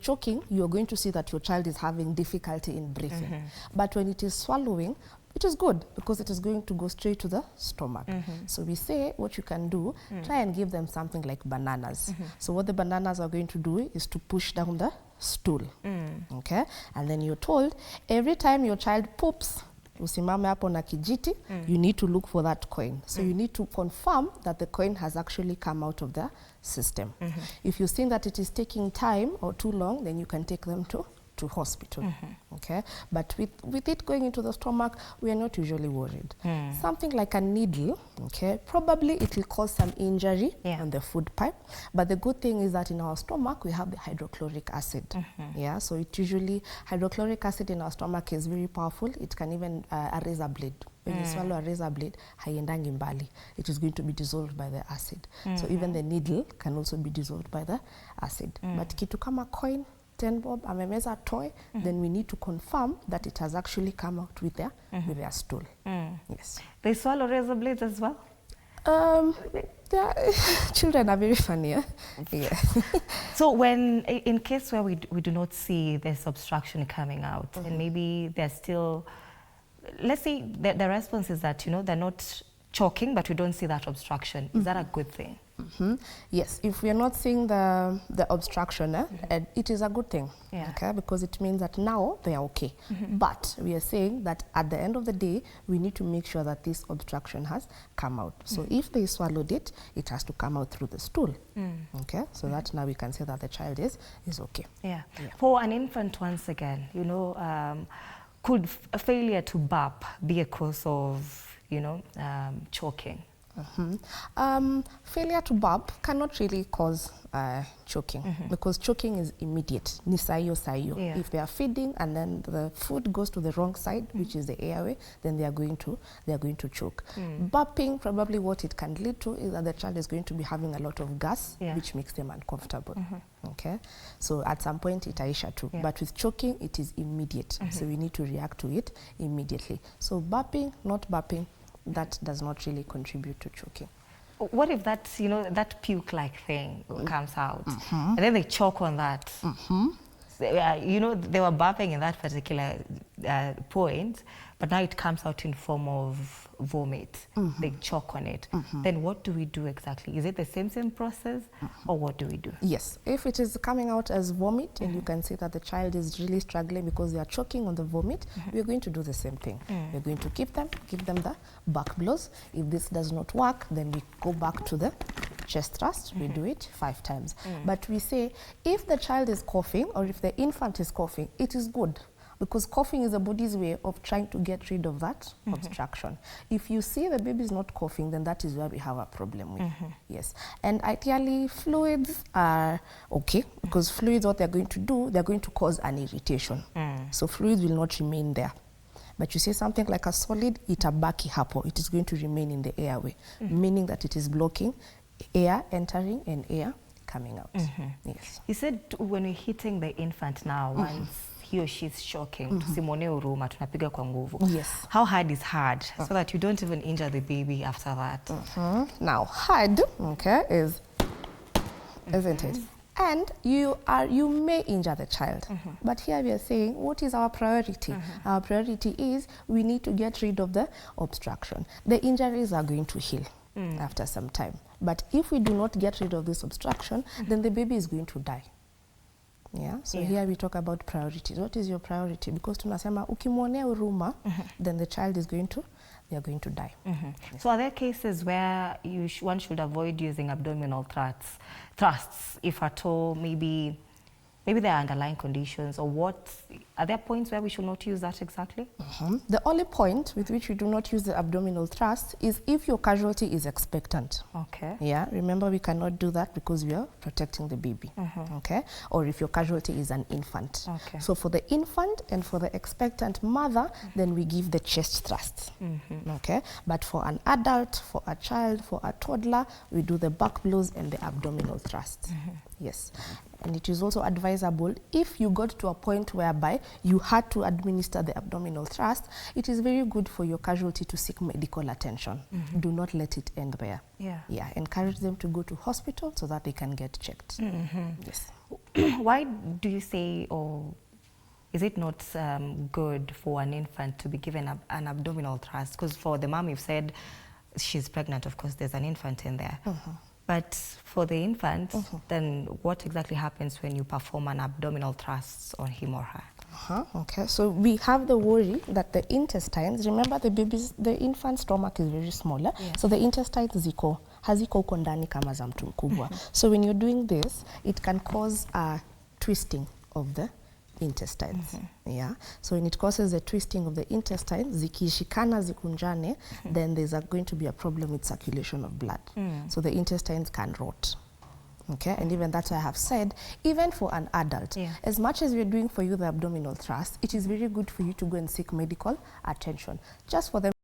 choking, you're going to see that your child is having difficulty in breathing. But when it is swallowing, it is good because it is going to go straight to the stomach. So we say what you can do, try and give them something like bananas. So what the bananas are going to do is to push down the stool. Okay? And then you're told every time your child poops, usimame hapo na kijiti, you need to look for that coin. So you need to confirm that the coin has actually come out of the system. If you think that it is taking time or too long, then you can take them to hospital. Okay, but with it going into the stomach, we are not usually worried. Something like a needle, okay, probably it will cause some injury on the food pipe, but the good thing is that in our stomach we have the hydrochloric acid. Yeah, so it usually, hydrochloric acid in our stomach is very powerful. It can even a razor blade. When you swallow a razor blade, haiendangi mbali. It is going to be dissolved by the acid. So even the needle can also be dissolved by the acid. But kitu kama coin, 10 bob, amemeza toy, then we need to confirm that it has actually come out with their stool. Yes. They swallow razor blades as well? Children are very funny. Yeah. So when, in case where we do not see this obstruction coming out, and maybe they're still, let's say the response is that, you know, they're not choking, but we don't see that obstruction. Is that a good thing? Yes, if we are not seeing the obstruction, it is a good thing, okay, because it means that now they are okay. But we are saying that at the end of the day, we need to make sure that this obstruction has come out. So if they swallowed it, it has to come out through the stool. Okay, so that now we can say that the child is okay. Yeah. For an infant, once again, you know, could a failure to burp be a cause of, you know, choking? Failure to burp cannot really cause choking because choking is immediate. Ni sayo sayo. If they are feeding and then the food goes to the wrong side, which is the airway, then they are going to choke. Burping, probably what it can lead to is that the child is going to be having a lot of gas, which makes them uncomfortable. Okay, so at some point it aisha too. But with choking, it is immediate. So we need to react to it immediately. So burping, not burping, that does not really contribute to choking. What if that, you know, that puke-like thing comes out, and then they choke on that? You know, they were burping in that particular point, but now it comes out in form of vomit. They choke on it. Then what do we do exactly? Is it the same process, or what do we do? Yes, if it is coming out as vomit, and you can see that the child is really struggling because they are choking on the vomit, we're going to do the same thing. We're going to give them the back blows. If this does not work, then we go back to the chest thrust. We do it 5 times. But we say if the child is coughing or if the infant is coughing, it is good, because coughing is the body's way of trying to get rid of that obstruction. If you see the baby is not coughing, then that is where we have a problem with. Yes, and ideally fluids are okay, because fluids, what they're going to do, they're going to cause an irritation. So fluids will not remain there. But you see something like a solid, itabaki hapo, it is going to remain in the airway, meaning that it is blocking air entering and air coming out. Yes. You said when we're hitting the infant now, once he or she is choking, tusimone huruma, tunapiga kwa nguvu. Yes. How hard is hard, so that you don't even injure the baby after that? Now, hard, okay, isn't it? And you may injure the child. But here we are saying, what is our priority? Our priority is we need to get rid of the obstruction. The injuries are going to heal after some time. But if we do not get rid of this obstruction, then the baby is going to die. Yeah. So here we talk about priorities. What is your priority? Because tunasema ukimwonea huruma, then the child is going to, they are going to die. Yes. So are there cases where one should avoid using abdominal thrusts, if at all, maybe there are underlying conditions, or what? Are there points where we should not use that exactly? The only point with which we do not use the abdominal thrust is if your casualty is expectant. Okay. Yeah, remember we cannot do that because we are protecting the baby. Okay. Or if your casualty is an infant. Okay. So for the infant and for the expectant mother, then we give the chest thrust. Okay. But for an adult, for a child, for a toddler, we do the back blows and the abdominal thrust. Yes. And it is also advisable, if you got to a point whereby you had to administer the abdominal thrust, it is very good for your casualty to seek medical attention. Do not let it end there. Yeah, encourage them to go to hospital so that they can get checked. Yes. Why do you say, or is it not good for an infant to be given an abdominal thrust? Because for the mom, you've said she's pregnant, of course, there's an infant in there. But for the infant, then what exactly happens when you perform an abdominal thrust on him or her? Okay, so we have the worry that the intestines, remember the infant's stomach is very smaller, so the intestines haziko huko ndani kama za mtu mkubwa. So when you're doing this, it can cause a twisting of the intestines. Yeah, so when it causes the twisting of the intestines, zikishikana zikunjane, then there's going to be a problem with circulation of blood. So the intestines can rot. Okay, and even that I have said, even for an adult, as much as we're doing for you the abdominal thrust, it is very good for you to go and seek medical attention, just for them